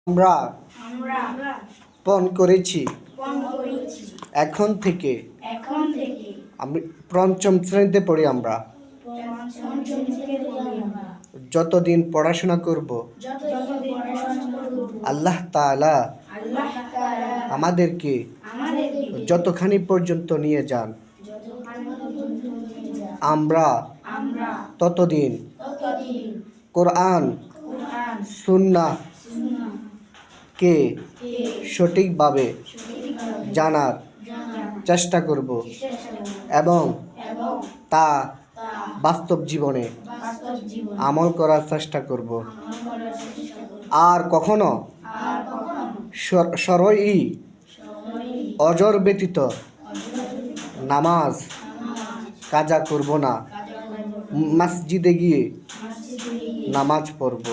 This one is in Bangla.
আমরা আমরা পণ করেছি। পণ করেছি। এখন থেকে এখন থেকে আমি পঞ্চম শ্রেণীতে পড়ি আমরা। পঞ্চম শ্রেণীতে পড়ি আমরা। যতদিন পড়াশোনা করব, যতদিন পড়াশোনা করব, আল্লাহ তাআলা আল্লাহ তাআলা আমাদেরকে আমাদেরকে যতখানি পর্যন্ত নিয়ে যান, যতখানি পর্যন্ত নিয়ে যান, আমরা আমরা ততদিন ততদিন কোরআন কুরআন সুন্নাহ সুন্নাহ কে কে সঠিকভাবে সঠিকভাবে জানার জানার চেষ্টা করব চেষ্টা করব এবং এবং তা তা বাস্তব জীবনে বাস্তব জীবনে আমল করার চেষ্টা করব। আমল করার চেষ্টা করব। আর কখনো আর কখনো সরই সবাই অজর ব্যতীত নামাজ কাজা করব না, কাজা করব, মসজিদে গিয়ে মসজিদে গিয়ে নামাজ পড়ব।